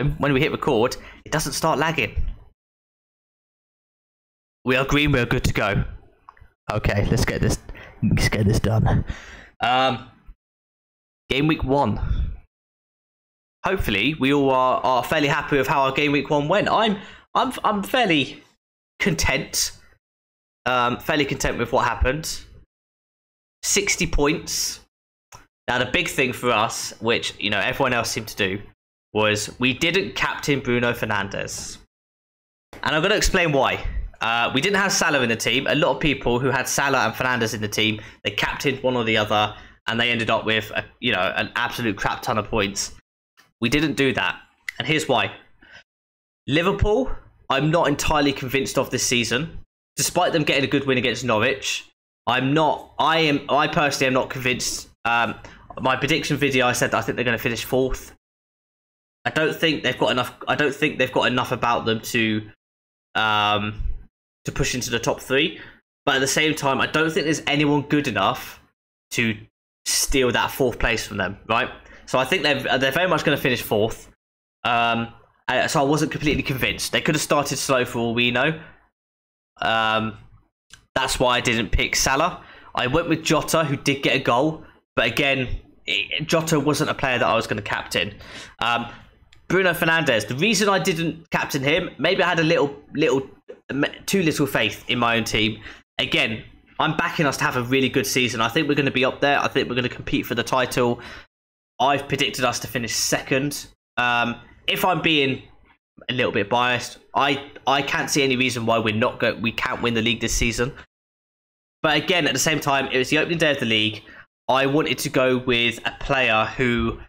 when we hit record, it doesn't start lagging. We are green. We're good to go. Okay, let's get this done. Game week 1. Hopefully, we all are fairly happy with how our game week 1 went. I'm fairly content. Fairly content with what happened. 60 points. Now, the big thing for us, which everyone else seemed to do, was we didn't captain Bruno Fernandes, and I'm going to explain why. We didn't have Salah in the team. A lot of people who had Salah and Fernandes in the team, they captained one or the other, and they ended up with an absolute crap ton of points. We didn't do that, and here's why. Liverpool, I'm not entirely convinced of this season, despite them getting a good win against Norwich. I personally am not convinced. My prediction video, I said that I think they're going to finish 4th. I don't think they've got enough. I don't think they've got enough about them to push into the top 3. But at the same time, I don't think there's anyone good enough to steal that 4th place from them, right? So I think they're very much going to finish 4th. So I wasn't completely convinced. They could have started slow for all we know. That's why I didn't pick Salah. I went with Jota, who did get a goal, but again, Jota wasn't a player that I was going to captain. Bruno Fernandes, the reason I didn't captain him, maybe I had too little faith in my own team. Again, I'm backing us to have a really good season. I think we're going to be up there. I think we're going to compete for the title. I've predicted us to finish 2nd. If I'm being a little bit biased, I can't see any reason why we can't win the league this season. But again, at the same time, it was the opening day of the league. I wanted to go with a player who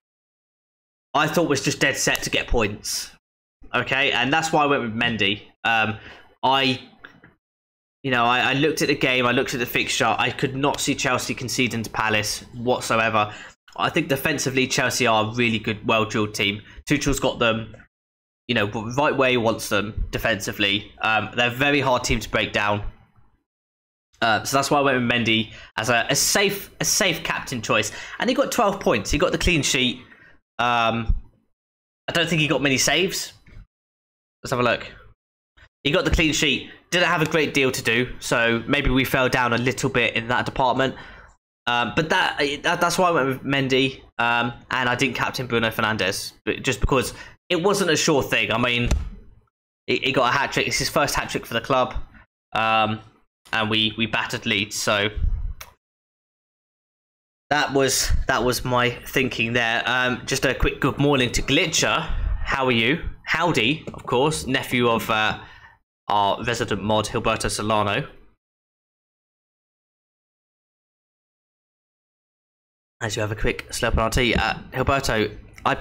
I thought was just dead set to get points. Okay, and that's why I went with Mendy. I looked at the game, I looked at the fixture. I could not see Chelsea conceding to Palace whatsoever. I think defensively, Chelsea are a really good, well-drilled team. Tuchel's got them, right where he wants them defensively. They're a very hard team to break down. So that's why I went with Mendy as a safe captain choice. And he got 12 points. He got the clean sheet. I don't think he got many saves. Let's have a look. He got the clean sheet. Didn't have a great deal to do, so maybe we fell down a little bit in that department. But that's why I went with Mendy, and I didn't captain Bruno Fernandes, just because it wasn't a sure thing. I mean, he got a hat-trick. It's his first hat-trick for the club, and we battered Leeds, so that was my thinking there. Just a quick good morning to Glitcher. How are you? Howdy, of course, nephew of our resident mod, Gilberto Solano. As you have a quick slurp on our tea, Gilberto, I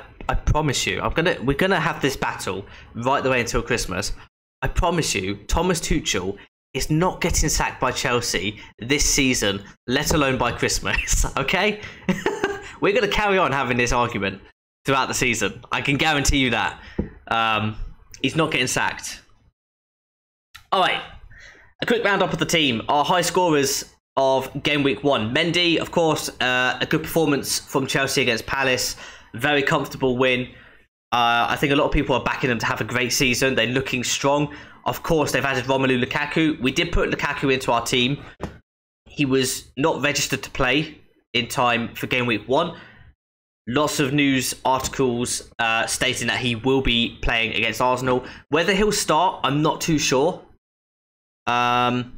promise you, we're gonna have this battle right the way until Christmas. I promise you, Thomas Tuchel is not getting sacked by Chelsea this season, let alone by Christmas. Okay, we're gonna carry on having this argument throughout the season. I can guarantee you that. He's not getting sacked. All right, a quick roundup of the team. Our high scorers of game week 1. Mendy, of course, a good performance from Chelsea against Palace. Very comfortable win. I think a lot of people are backing them to have a great season. They're looking strong. Of course, they've added Romelu Lukaku. We did put Lukaku into our team. He was not registered to play in time for game week 1. Lots of news articles stating that he will be playing against Arsenal. Whether he'll start, I'm not too sure. I'm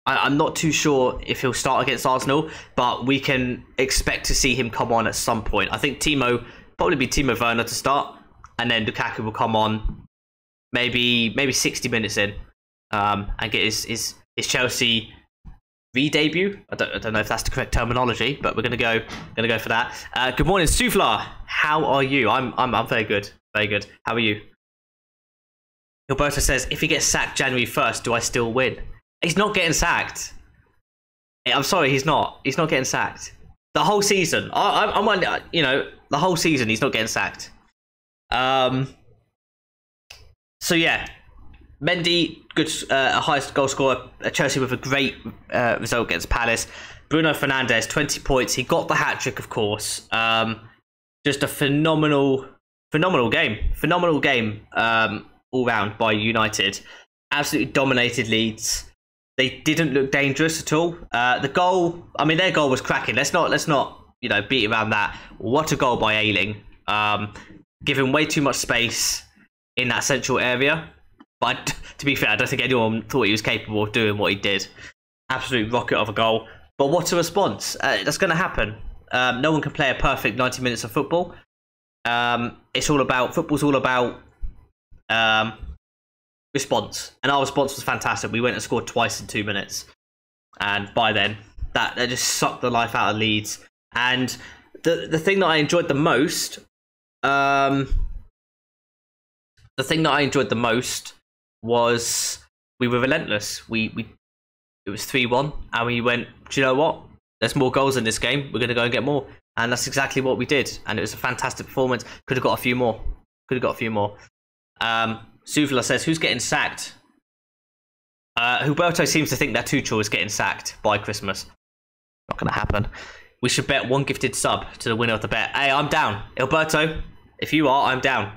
not too sure if he'll start against Arsenal, but we can expect to see him come on at some point. I think probably be Timo Werner to start, and then Lukaku will come on maybe 60 minutes in, and get his Chelsea re-debut. I don't know if that's the correct terminology, but we're gonna go for that. Good morning, Soufla. How are you? I'm very good, very good. How are you? Gilberto says, if he gets sacked January 1st, do I still win? He's not getting sacked. I'm sorry, he's not. He's not getting sacked. The whole season. I'm the whole season he's not getting sacked. So yeah, Mendy, good, highest goal scorer at Chelsea with a great result against Palace. Bruno Fernandes, 20 points. He got the hat trick, of course. Just a phenomenal phenomenal game all round by United. Absolutely dominated Leeds. They didn't look dangerous at all. The goal, I mean, their goal was cracking. Let's not beat around that. What a goal by Ayling. Given way too much space in that central area. But to be fair, I don't think anyone thought he was capable of doing what he did. Absolute rocket of a goal. But what a response. That's going to happen. No one can play a perfect 90 minutes of football. Football's all about response. And our response was fantastic. We went and scored twice in 2 minutes. And by then, that just sucked the life out of Leeds. And the thing that I enjoyed the most... was we were relentless. It was 3-1, and we went, do you know what? There's more goals in this game. We're going to go and get more. And that's exactly what we did. And it was a fantastic performance. Could have got a few more. Suvla says, who's getting sacked? Huberto seems to think that Tuchel is getting sacked by Christmas. Not going to happen. We should bet one gifted sub to the winner of the bet. Hey, I'm down. Alberto, if you are, I'm down.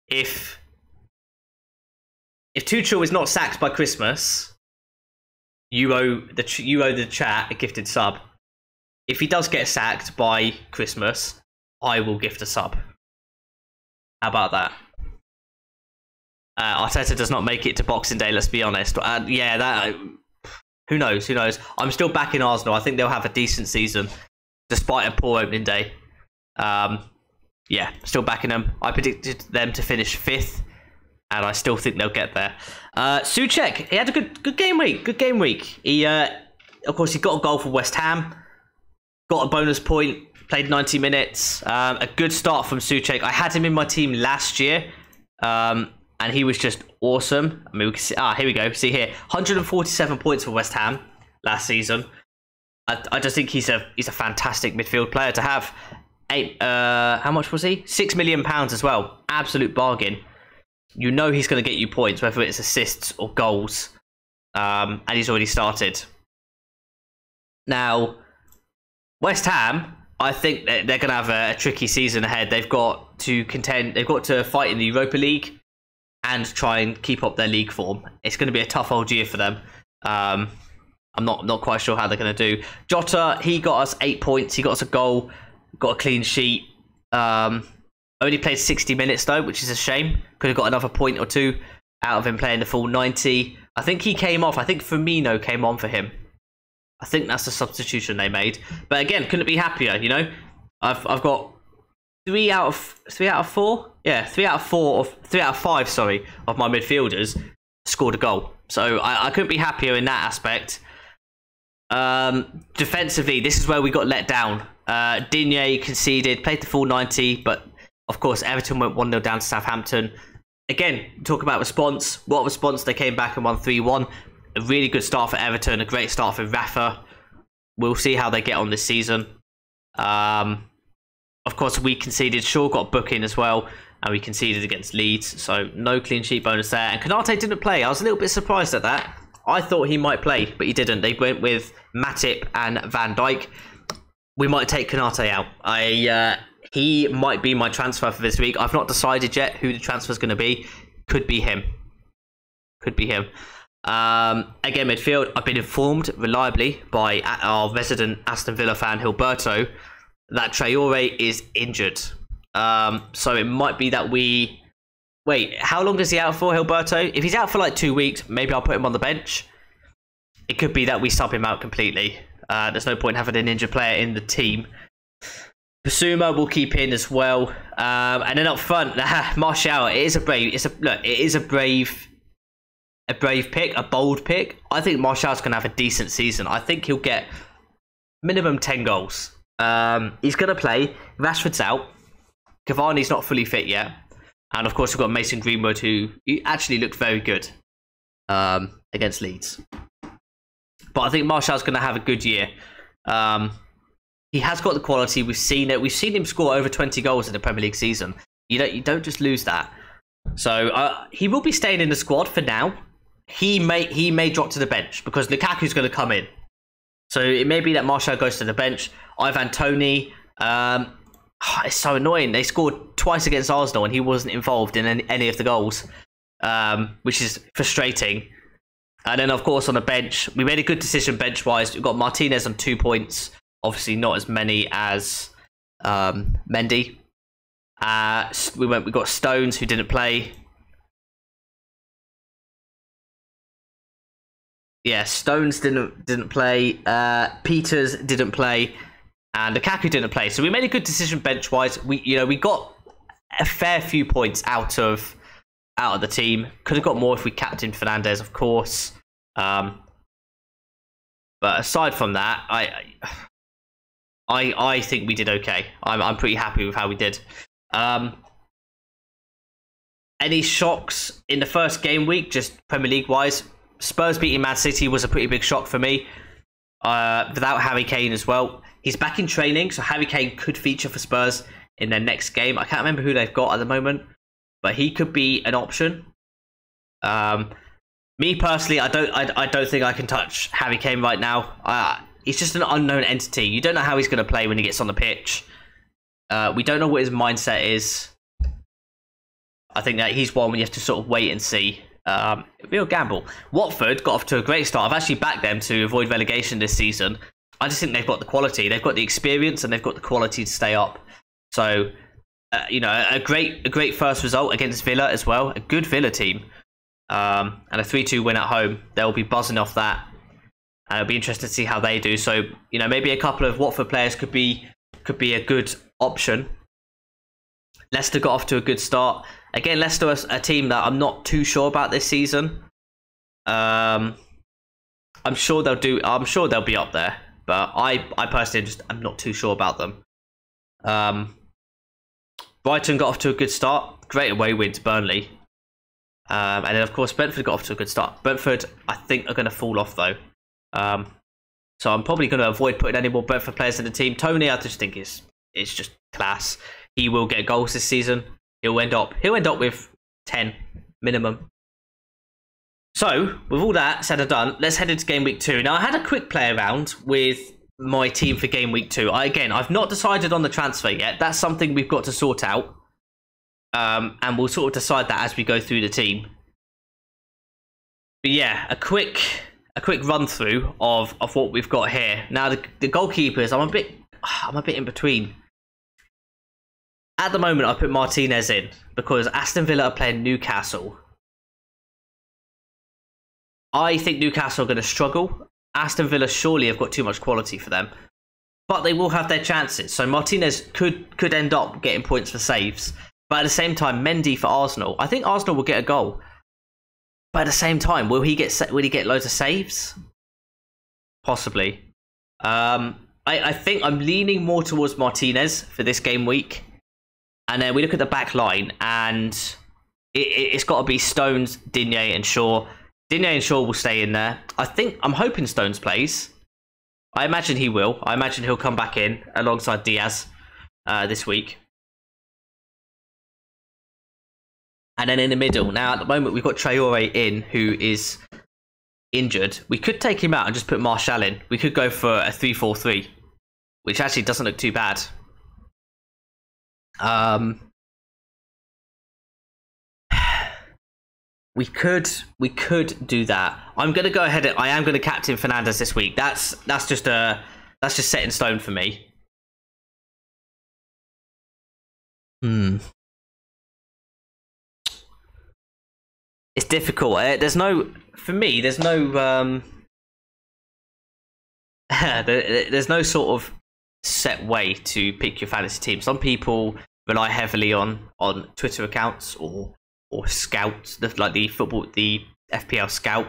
If Tuchel is not sacked by Christmas, you owe the chat a gifted sub. If he does get sacked by Christmas, I will gift a sub. How about that? Arteta does not make it to Boxing Day, let's be honest. Who knows? I'm still backing Arsenal. I think they'll have a decent season, despite a poor opening day. Still backing them. I predicted them to finish 5th. And I still think they'll get there. Souček, he had a good game week. He, of course, he got a goal for West Ham. Got a bonus point. Played 90 minutes. A good start from Souček. I had him in my team last year. And he was just awesome. I mean, we can see, here we go. See here. 147 points for West Ham last season. I just think he's a fantastic midfield player to have. How much was he? £6 million as well. Absolute bargain. You know he's going to get you points, whether it's assists or goals. And he's already started. Now, West Ham, I think they're going to have a tricky season ahead. They've got to contend. They've got to fight in the Europa League and try and keep up their league form. It's going to be a tough old year for them. I'm not quite sure how they're going to do. Jota, he got us 8 points. He got us a goal, got a clean sheet. Only played 60 minutes though, which is a shame. Could have got another point or two out of him playing the full 90. I think he came off. I think Firmino came on for him. I think that's the substitution they made. But again, couldn't be happier. You know, I've got 3 out of 4. Yeah, 3 out of 5. Sorry, of my midfielders scored a goal. So I couldn't be happier in that aspect. Defensively, this is where we got let down. Digne conceded, played the full 90, but of course Everton went 1-0 down to Southampton. Again, talk about response. What response? They came back and won 3-1. A really good start for Everton, a great start for Rafa. We'll see how they get on this season. Of course, we conceded. Shaw got a booking as well, and we conceded against Leeds, so no clean sheet bonus there. And Konate didn't play. I was a little bit surprised at that. I thought he might play, but he didn't. They went with Matip and Van Dijk. We might take Konate out. He might be my transfer for this week. I've not decided yet who the transfer is going to be. Could be him. Again, midfield. I've been informed reliably by our resident Aston Villa fan, Gilberto, that Traore is injured. So it might be that we... Wait, how long is he out for, Gilberto? If he's out for like 2 weeks, maybe I'll put him on the bench. It could be that we sub him out completely. There's no point having an injured player in the team. Basuma will keep in as well. And then up front, Martial. It is a brave pick, a bold pick. I think Martial's going to have a decent season. I think he'll get minimum 10 goals. He's going to play. Rashford's out. Cavani's not fully fit yet. And of course, we've got Mason Greenwood, who actually looked very good against Leeds. But I think Martial's going to have a good year. He has got the quality. We've seen it. We've seen him score over 20 goals in the Premier League season. You don't just lose that. So he will be staying in the squad for now. He may drop to the bench because Lukaku's going to come in. So it may be that Martial goes to the bench. Ivan Toney. it's so annoying. They scored twice against Arsenal and he wasn't involved in any of the goals, which is frustrating. And then, of course, on the bench, we made a good decision bench-wise. We've got Martinez on 2 points. Obviously, not as many as Mendy. We got Stones, who didn't play. Yeah, Stones didn't play. Peters didn't play, and Lukaku didn't play. So we made a good decision bench-wise. We got a fair few points out of the team. Could have got more if we captained Fernandes, of course. But aside from that, I think we did okay. I'm pretty happy with how we did. Any shocks in the first game week, just Premier League wise? Spurs beating Man City was a pretty big shock for me. Without Harry Kane as well. He's back in training, so Harry Kane could feature for Spurs in their next game. I can't remember who they've got at the moment, but he could be an option. Me personally, I don't think I can touch Harry Kane right now. He's just an unknown entity. You don't know how he's going to play when he gets on the pitch. We don't know what his mindset is. I think that he's one where you have to sort of wait and see. Real gamble. Watford got off to a great start. I've actually backed them to avoid relegation this season. I just think they've got the quality. They've got the experience and they've got the quality to stay up. So, a great first result against Villa as well. A good Villa team. And a 3-2 win at home. They'll be buzzing off that. And it'll be interesting to see how they do. So, maybe a couple of Watford players could be a good option. Leicester got off to a good start. Again, Leicester is a team that I'm not too sure about this season. I'm sure they'll be up there, but I personally I'm not too sure about them. Brighton got off to a good start. Great away win to Burnley. And then of course Brentford got off to a good start. Brentford, I think, are going to fall off though. So I'm probably going to avoid putting any more Brentford players in the team. Tony, I just think it's just class. He will get goals this season. He'll end up with 10 minimum. So, with all that said and done, let's head into Game Week 2. Now, I had a quick play around with my team for Game Week 2. I've not decided on the transfer yet. That's something we've got to sort out. And we'll sort of decide that as we go through the team. But yeah, a quick run through of what we've got here. Now, the goalkeepers, I'm a bit in between. At the moment, I put Martinez in because Aston Villa are playing Newcastle. I think Newcastle are going to struggle. Aston Villa surely have got too much quality for them. But they will have their chances. So Martinez could end up getting points for saves. But at the same time, Mendy for Arsenal. I think Arsenal will get a goal. But at the same time, will he get loads of saves? Possibly. I think I'm leaning more towards Martinez for this game week. And then we look at the back line, and it's got to be Stones, Digne, and Shaw. Digne and Shaw will stay in there. I'm hoping Stones plays. I imagine he will. I imagine he'll come back in alongside Diaz this week. And then in the middle, now at the moment we've got Traore in, who is injured. We could take him out and just put Martial in. We could go for a 3-4-3, which actually doesn't look too bad. We could do that. I'm gonna go ahead. I am gonna captain Fernandes this week. That's just set in stone for me. It's difficult. There's no there's no sort of set way to pick your fantasy team. Some people rely heavily on Twitter accounts or scouts, like the FPL scout.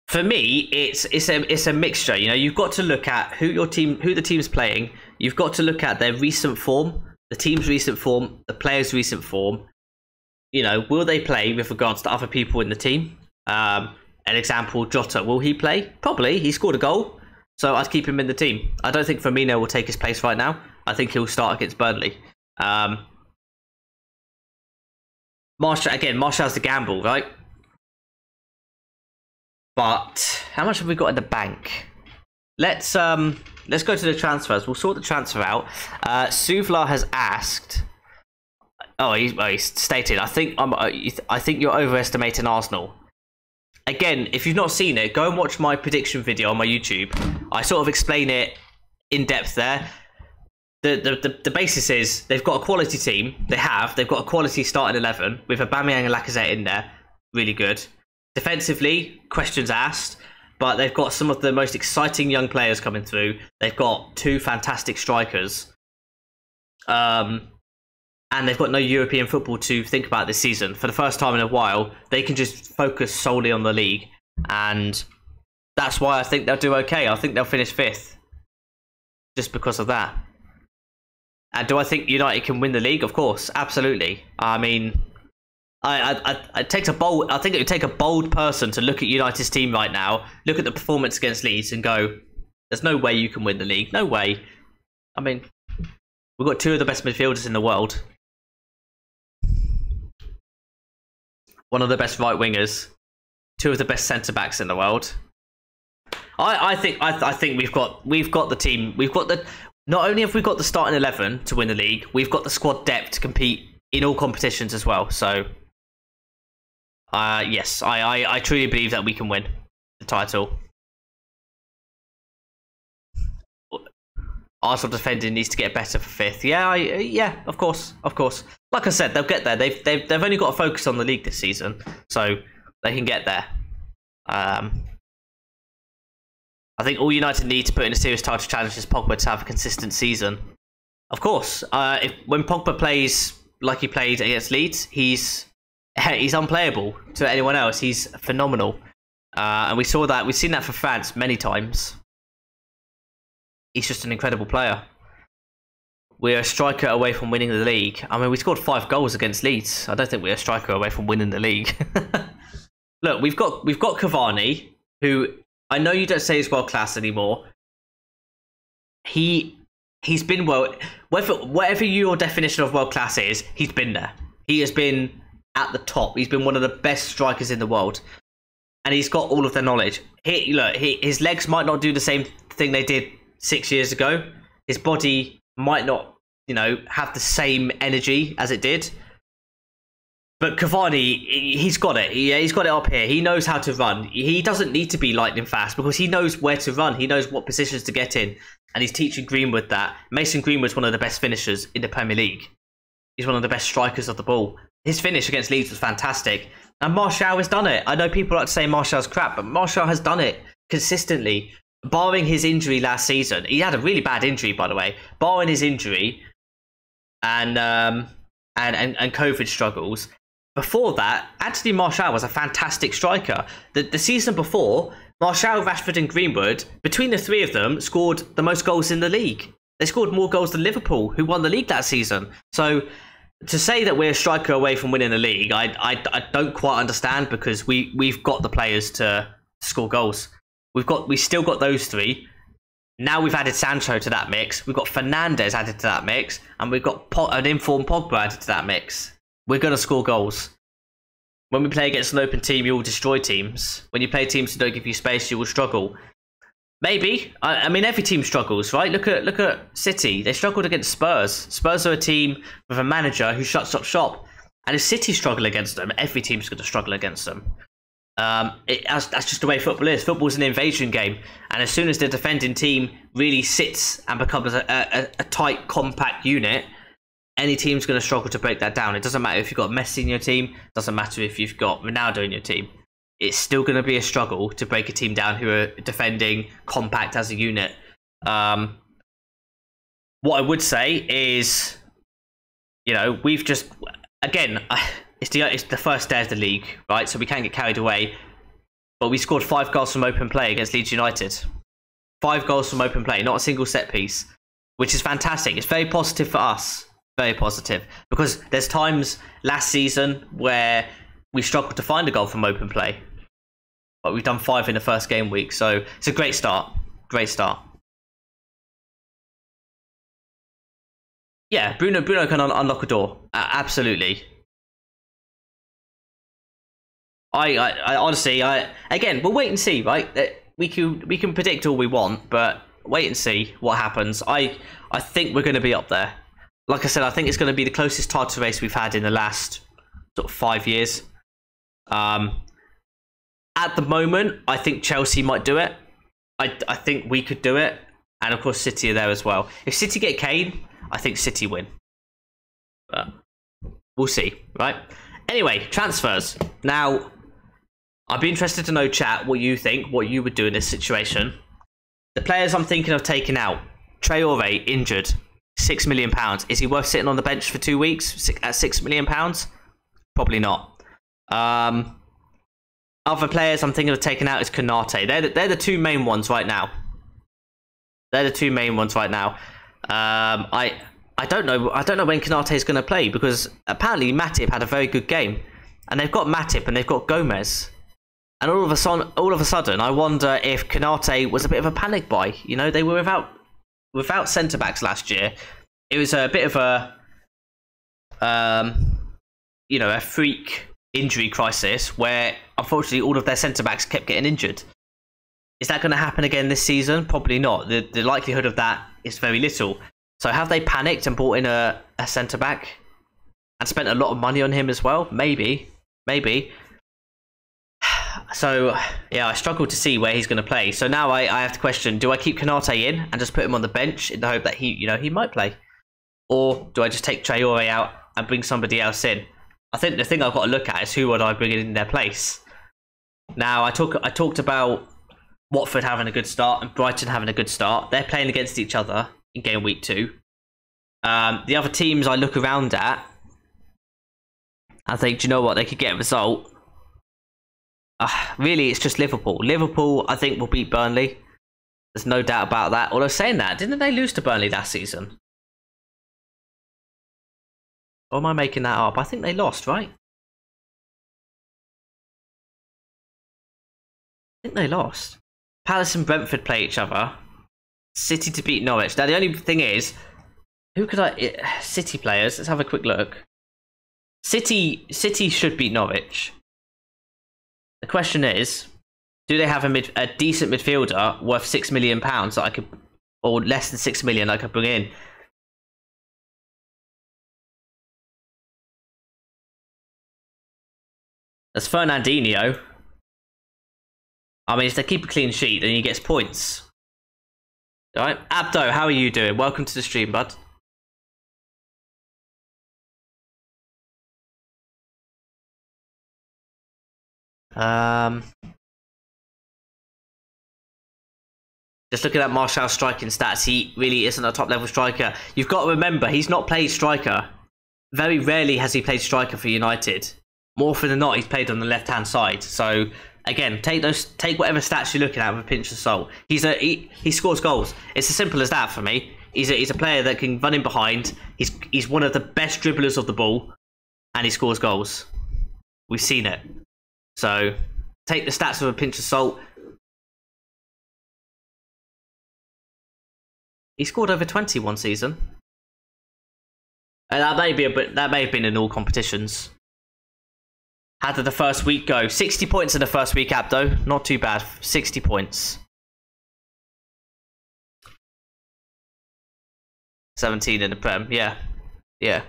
For me, it's a mixture. You've got to look at who the team's playing. You've got to look at their recent form, the team's recent form, the players' recent form. Will they play with regards to other people in the team? An example, Jota, will he play? Probably. He scored a goal, so I'd keep him in the team. I don't think Firmino will take his place right now. I think he'll start against Burnley. Martial's the gamble, right? But how much have we got in the bank? Let's let's go to the transfers. We'll sort the transfer out. Suvla has asked. Oh, he stated, I think you're overestimating Arsenal. Again, if you've not seen it, go and watch my prediction video on my YouTube. I sort of explain it in depth there. The basis is they've got a quality team. They've got a quality starting 11 with Aubameyang and Lacazette in there. Really good. Defensively, questions asked, but they've got some of the most exciting young players coming through. They've got 2 fantastic strikers. And they've got no European football to think about this season. For the first time in a while, they can just focus solely on the league. And that's why I think they'll do okay. I think they'll finish 5th. Just because of that. And do I think United can win the league? Of course, absolutely. I mean, I think it would take a bold person to look at United's team right now, look at the performance against Leeds and go, there's no way you can win the league. No way. I mean, we've got 2 of the best midfielders in the world. One of the best right wingers, 2 of the best centre backs in the world. I think we've got the team. Not only have we got the starting 11 to win the league, we've got the squad depth to compete in all competitions as well. So, yes, I truly believe that we can win the title. Arsenal defending needs to get better for 5th. Yeah, of course. Like I said, they'll get there. They've only got to focus on the league this season, so they can get there. I think all United need to put in a serious title challenge is Pogba to have a consistent season. Of course, when Pogba plays like he played against Leeds, he's unplayable to anyone else. He's phenomenal, and we saw that. We've seen that for France many times. He's just an incredible player. We're a striker away from winning the league. I mean, we scored 5 goals against Leeds. I don't think we're a striker away from winning the league. Look, we've got Cavani, who I know you don't say is world class anymore. He's been whatever your definition of world class is, he's been there. He has been at the top. He's been one of the best strikers in the world, and he's got all of the knowledge. His legs might not do the same thing they did 6 years ago. His body might not, have the same energy as it did. But Cavani, he's got it. He's got it up here. He knows how to run. He doesn't need to be lightning fast because he knows where to run. He knows what positions to get in. And he's teaching Greenwood that. Mason Greenwood's one of the best finishers in the Premier League. He's one of the best strikers of the ball. His finish against Leeds was fantastic. And Martial has done it. I know people like to say Martial's crap, but Martial has done it consistently. Barring his injury last season. He had a really bad injury, by the way. Barring his injury and COVID struggles. Before that, Anthony Martial was a fantastic striker. The season before, Martial, Rashford and Greenwood, between the 3 of them, scored the most goals in the league. They scored more goals than Liverpool, who won the league that season. So to say that we're a striker away from winning the league, I don't quite understand, because we've got the players to score goals. We've still got those 3. Now we've added Sancho to that mix. We've got Fernandes added to that mix, and we've got an informed Pogba added to that mix. We're going to score goals. When we play against an open team, you will destroy teams. When you play teams who don't give you space, you will struggle. Maybe. I mean, every team struggles, right? Look at City. They struggled against Spurs. Spurs are a team with a manager who shuts up shop. And if City struggle against them, every team's going to struggle against them. That's just the way football is. Football's an invasion game. And as soon as the defending team really sits and becomes a tight, compact unit, any team's going to struggle to break that down. It doesn't matter if you've got Messi in your team. It doesn't matter if you've got Ronaldo in your team. It's still going to be a struggle to break a team down who are defending compact as a unit. What I would say is, we've just, again, it's the first day of the league, right? So we can't get carried away. But we scored 5 goals from open play against Leeds United. 5 goals from open play, not a single set piece, which is fantastic. It's very positive for us. Very positive, because there's times last season where we struggled to find a goal from open play, but we've done 5 in the first game week, so it's a great start. Great start. Yeah, Bruno can unlock a door. Absolutely. I honestly, again, we'll wait and see, right? We can predict all we want, but wait and see what happens. I think we're going to be up there. Like I said, I think it's going to be the closest title race we've had in the last sort of 5 years. At the moment, I think Chelsea might do it. I think we could do it. And of course, City are there as well. If City get Kane, I think City win. But we'll see, right? Anyway, transfers. Now, I'd be interested to know, chat, what you think, what you would do in this situation. The players I'm thinking of taking out. Traore, injured. £6 million. Is he worth sitting on the bench for 2 weeks at £6 million? Probably not. Other players I'm thinking of taking out is Konate. They're the two main ones right now. I don't know when Konate is going to play, because apparently Matip had a very good game, and they've got Matip and they've got Gomez, and all of a sudden I wonder if Konate was a bit of a panic buy. You know, they were without centre backs last year. It was a bit of a a freak injury crisis where unfortunately all of their centre backs kept getting injured. Is that going to happen again this season? Probably not. The likelihood of that is very little. So have they panicked and brought in a centre back and spent a lot of money on him as well? Maybe. So yeah, I struggle to see where he's going to play. So now I have to question: do I keep Konate in and just put him on the bench in the hope that he might play, or do I just take Traore out and bring somebody else in? I think the thing I've got to look at is who would I bring in their place. Now I talked about Watford having a good start and Brighton having a good start. They're playing against each other in game week 2. The other teams I look around at, I think, do you know what, they could get a result. Really, it's just Liverpool. Liverpool, I think, will beat Burnley. There's no doubt about that. Although saying that, didn't they lose to Burnley last season? Or am I making that up? I think they lost, right? I think they lost. Palace and Brentford play each other. City to beat Norwich. Now, the only thing is, who could City players, let's have a quick look. City should beat Norwich. The question is, do they have a decent midfielder worth £6 million that I could, or less than 6 million I could bring in? That's Fernandinho. I mean, if they keep a clean sheet, then he gets points. Alright, Abdo, how are you doing? Welcome to the stream, bud. Just looking at Martial's striking stats, he really isn't a top level striker. You've got to remember, he's not played striker. Very rarely has he played striker for United. More often than not, he's played on the left hand side. So again, take whatever stats you're looking at with a pinch of salt. He scores goals. It's as simple as that for me. He's a player that can run in behind. He's one of the best dribblers of the ball, and he scores goals. We've seen it. So take the stats with a pinch of salt. He scored over 20 one season. And that may have been in all competitions. How did the first week go? 60 points in the first week, Abdo. Not too bad. 60 points. 17 in the Prem. Yeah. Yeah.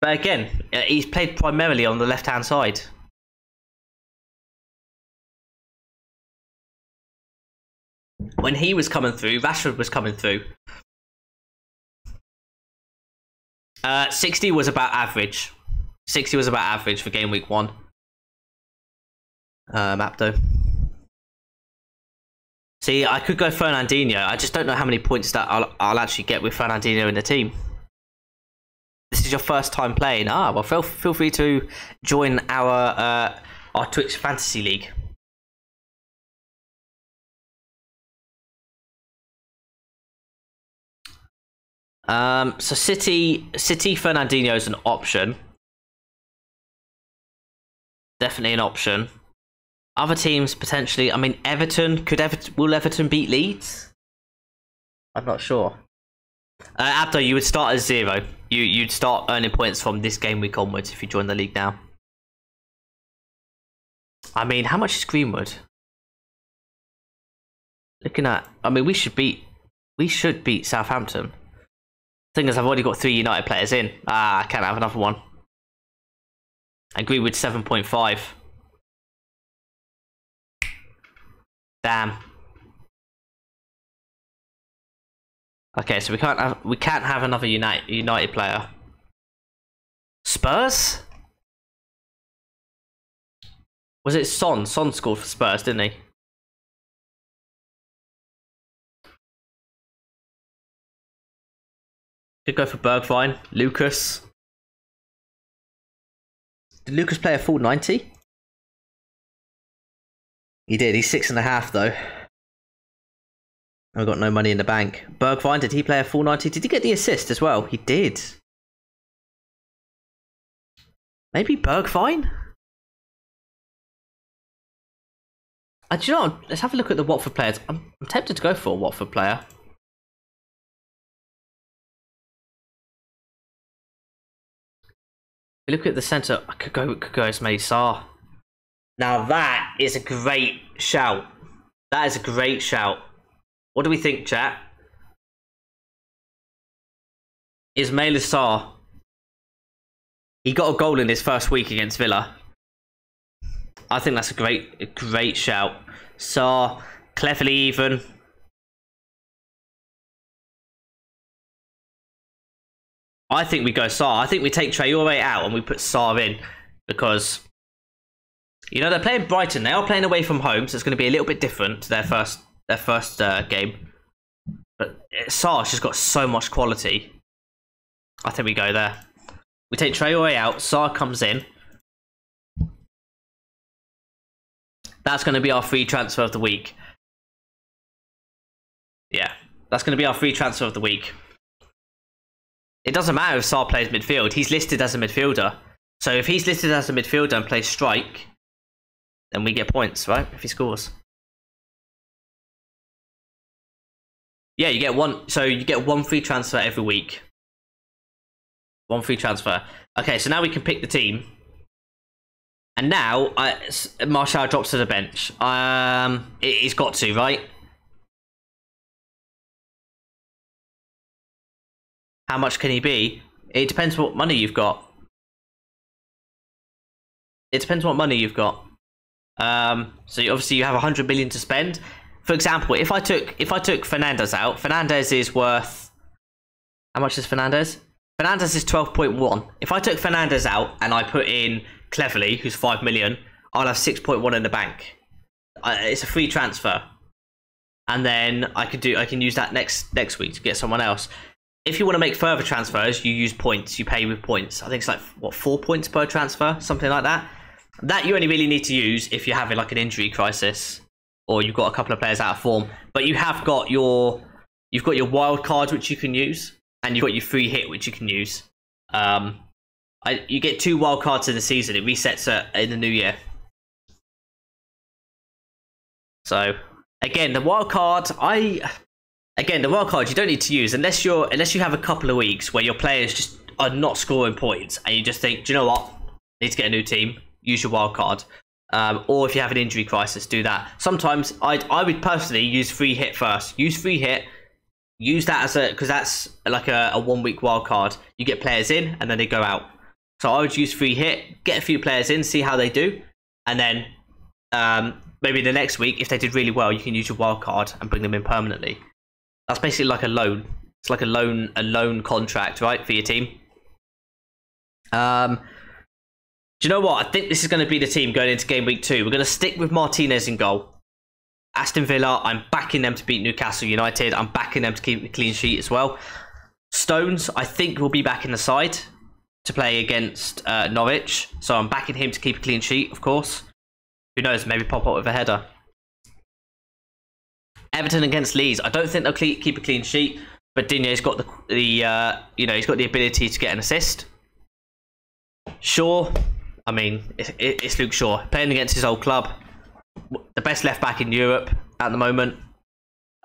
But again, he's played primarily on the left-hand side. When he was coming through, Rashford was coming through. 60 was about average. 60 was about average for game week 1. Apto. See, I could go Fernandinho. I just don't know how many points that I'll actually get with Fernandinho in the team. This is your first time playing. Well, feel free to join our Twitch Fantasy League. So City Fernandinho is an option. Definitely an option. Other teams potentially. I mean, will Everton beat Leeds? I'm not sure. Abdo, you would start as 0. You'd start earning points from this game week onwards if you join the league now. I mean, how much is Greenwood? Looking at, I mean, we should beat Southampton. Thing is, I've already got 3 United players in. I can't have another one. And Greenwood 7.5. Damn. Okay, so we can't have another United player. Spurs? Was it Son? Son scored for Spurs, didn't he? Could go for Bergwijn. Lucas. Did Lucas play a full 90? He did. He's 6.5 though. I've got no money in the bank. Bergwijn, did he play a full 90? Did he get the assist as well? He did. Maybe Bergwijn? Do you know what? Let's have a look at the Watford players. I'm tempted to go for a Watford player. If you look at the centre, I could go as Ismail Sarr. Now that is a great shout. That is a great shout. What do we think, chat? Ismail Sarr. He got a goal in his first week against Villa. I think that's a great shout. Sarr, cleverly even. I think we go Sarr. I think we take Traore out and we put Sarr in because, you know, they're playing Brighton. They are playing away from home, so it's going to be a little bit different to their first game. But Sarr's just got so much quality. I think we go there. We take Traore out. Sarr comes in. That's going to be our free transfer of the week. Yeah, that's going to be our free transfer of the week. It doesn't matter if Sarr plays midfield. He's listed as a midfielder. So if he's listed as a midfielder and plays strike, then we get points, right? If he scores. Yeah, you get one. So you get one free transfer every week. One free transfer. Okay, so now we can pick the team. And now Martial drops to the bench. He's got to, right? How much can he be? It depends what money you've got. It depends what money you've got. So obviously you have 100 million to spend. For example, if I took Fernandes out, Fernandes is worth, how much is Fernandes? Fernandes is 12.1. If I took Fernandes out and I put in Cleverly, who's 5 million, I'll have 6.1 in the bank. It's a free transfer, and then I can use that next week to get someone else. If you want to make further transfers, you use points. You pay with points. I think it's like, what, 4 points per transfer, something like that. That you only really need to use if you're having like an injury crisis or you've got a couple of players out of form. But you've got your wild card, which you can use, and you've got your free hit, which you can use. You get 2 wild cards in the season. It resets in the new year. So again, the wild card, the wild card you don't need to use unless you have a couple of weeks where your players just are not scoring points and you just think, do you know what? I need to get a new team. Use your wild card. Or if you have an injury crisis, do that. Sometimes I would personally use free hit first. Use free hit. Use that because that's like a 1 week wild card. You get players in and then they go out. So I would use free hit, get a few players in, see how they do, and then maybe the next week, if they did really well, you can use your wild card and bring them in permanently. That's basically like a loan. It's like a loan contract, right, for your team. Do you know what? I think this is going to be the team going into game week 2. We're going to stick with Martinez in goal. Aston Villa, I'm backing them to beat Newcastle United. I'm backing them to keep a clean sheet as well. Stones, I think, will be back in the side to play against Norwich. So I'm backing him to keep a clean sheet, of course. Who knows, maybe pop up with a header. Everton against Leeds. I don't think they'll keep a clean sheet, but Digne's got he's got the ability to get an assist. Shaw, I mean, it's Luke Shaw playing against his old club, the best left back in Europe at the moment.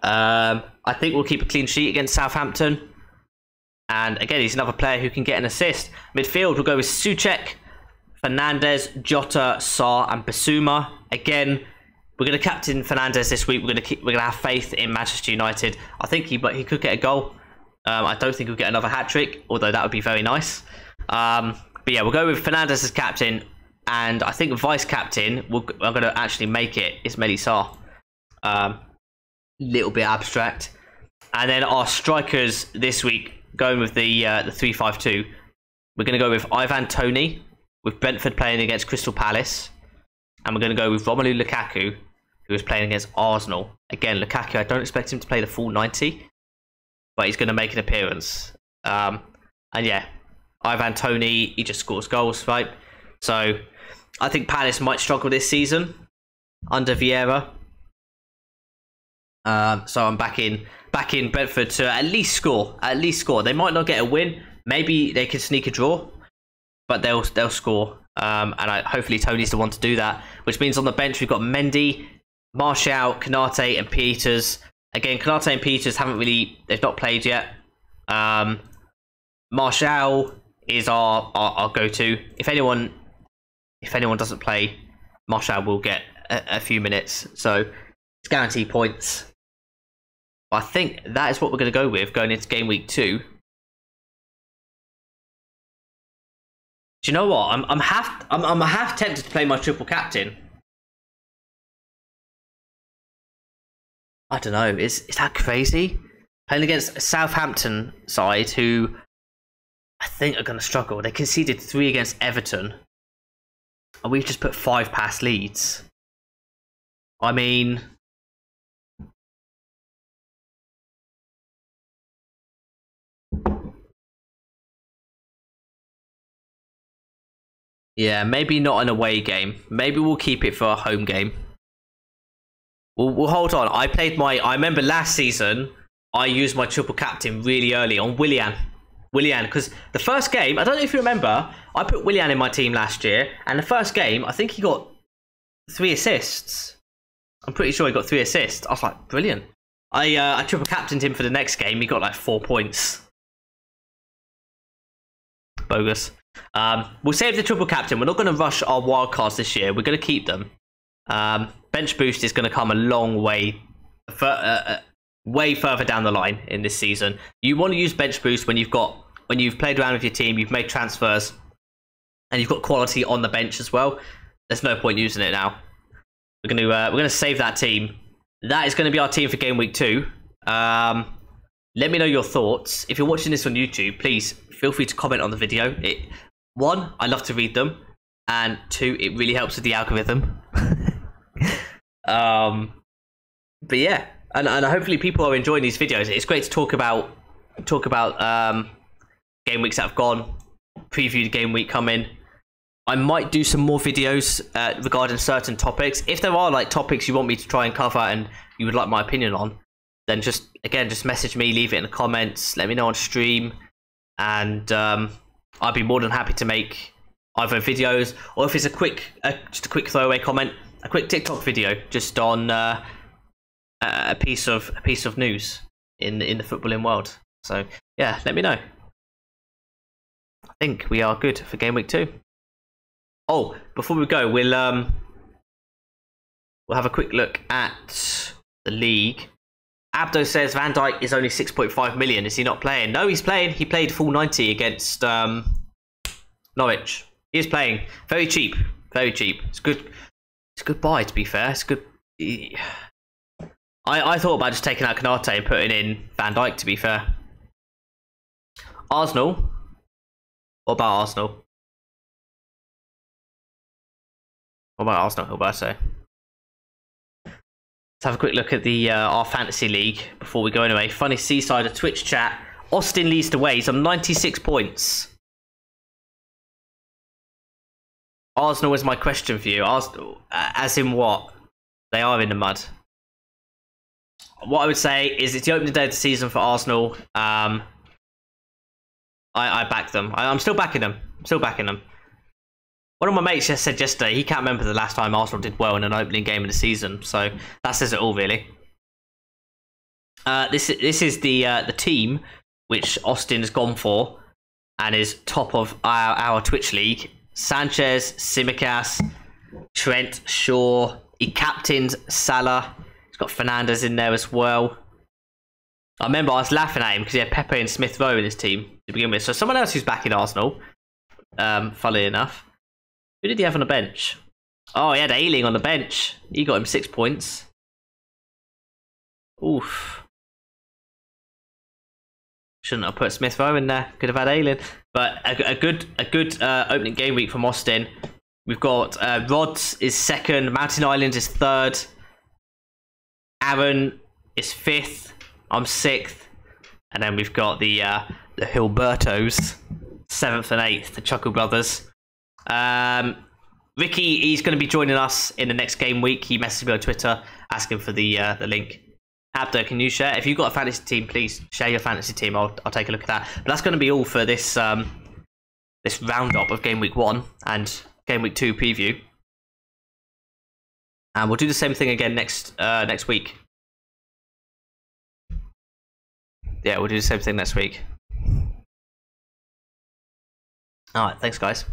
I think we'll keep a clean sheet against Southampton. And again, he's another player who can get an assist. Midfield, we'll go with Souček, Fernandes, Jota, Sarr, and Basuma. Again, we're going to captain Fernandes this week. We're going to have faith in Manchester United. I think he could get a goal. I don't think he'll get another hat trick, although that would be very nice. But yeah, we'll go with Fernandes as captain, and I think vice captain, I'm going to actually make it Ismaila Sarr. Little bit abstract. And then our strikers this week, going with the 3-5-2. We're going to go with Ivan Toney, with Brentford playing against Crystal Palace. And we're going to go with Romelu Lukaku, who is playing against Arsenal. Again, Lukaku, I don't expect him to play the full 90, but he's going to make an appearance. And yeah, Ivan Toney, he just scores goals, right? So I think Palace might struggle this season under Vieira. So I'm back in Brentford to at least score. They might not get a win. Maybe they can sneak a draw, but they'll score. And hopefully Tony's the one to do that. Which means on the bench we've got Mendy, Martial, Konate, and Peters. Again, Konate and Peters they've not played yet. Martial is our go-to. If anyone doesn't play, Martial will get a few minutes. So it's guaranteed points. I think that is what we're going to go with going into game week 2. Do you know what? I'm half tempted to play my triple captain. I don't know. Is that crazy? Playing against a Southampton side who I think are going to struggle. They conceded 3 against Everton, and we've just put 5 past Leeds. I mean, yeah, maybe not an away game. Maybe we'll keep it for a home game. We'll hold on. I remember last season, I used my triple captain really early on Willian, because the first game, I don't know if you remember, I put Willian in my team last year, and the first game, I think he got 3 assists. I'm pretty sure he got 3 assists. I was like, brilliant. I triple captained him for the next game. He got like 4 points. Bogus. We'll save the triple captain. We're not going to rush our wild cards this year. We're going to keep them. Bench boost is going to come a long way, way further down the line in this season. You want to use bench boost when you've played around with your team, you've made transfers, and you've got quality on the bench as well. There's no point using it now. We're going to save that team. That is going to be our team for game week 2. Let me know your thoughts. If you're watching this on YouTube, please feel free to comment on the video. 1, I love to read them, and 2, it really helps with the algorithm. But yeah, and hopefully people are enjoying these videos. It's great to talk about game weeks that have gone, preview the game week coming. I might do some more videos regarding certain topics. If there are like topics you want me to try and cover and you would like my opinion on, then just message me, leave it in the comments, let me know on stream, and I'd be more than happy to make either videos, or if it's just a quick throwaway comment, a quick TikTok video just on a piece of news in the footballing world. So yeah, let me know. I think we are good for game week 2. Oh, before we go, we'll have a quick look at the league. Abdo says Van Dijk is only 6.5 million. Is he not playing? No, he's playing. He played full 90 against Norwich. He is playing. Very cheap. Very cheap. It's good. It's a good buy, to be fair. It's good. I thought about just taking out Konate and putting in Van Dijk, to be fair. Arsenal. What about Arsenal? What about Arsenal, Alberto? Let's have a quick look at the our fantasy league before we go anyway. Funny Seaside, a Twitch chat. Austin leads the way. He's on 96 points. Arsenal is my question for you. Arsenal, as in what? They are in the mud. What I would say is it's the opening day of the season for Arsenal. I back them. I'm still backing them. One of my mates just said yesterday he can't remember the last time Arsenal did well in an opening game of the season. So that says it all, really. This is the team which Austin has gone for and is top of our Twitch league. Sanchez, Tsimikas, Trent, Shaw, He captained Salah. He's got Fernandes in there as well. I remember I was laughing at him because he had Pepe and Smith Rowe in his team to begin with. So someone else who's back in Arsenal, funnily enough. Who did he have on the bench? Oh, he had Ayling on the bench. He got him 6 points. Oof. Shouldn't have put Smith Rowe in there. Could have had Ayling. But a good opening game week from Austin. We've got Rods is second. Mountain Island is third. Aaron is fifth. I'm sixth. And then we've got the Hilbertos, 7th and 8th, the Chuckle Brothers. Ricky, he's going to be joining us in the next game week. He messaged me on Twitter asking for the link. Abdo, can you share? If you've got a fantasy team, please share your fantasy team. I'll take a look at that. But that's going to be all for this this roundup of Game Week 1 and Game Week 2 preview. And we'll do the same thing again next week. Yeah, we'll do the same thing next week. Alright, thanks guys.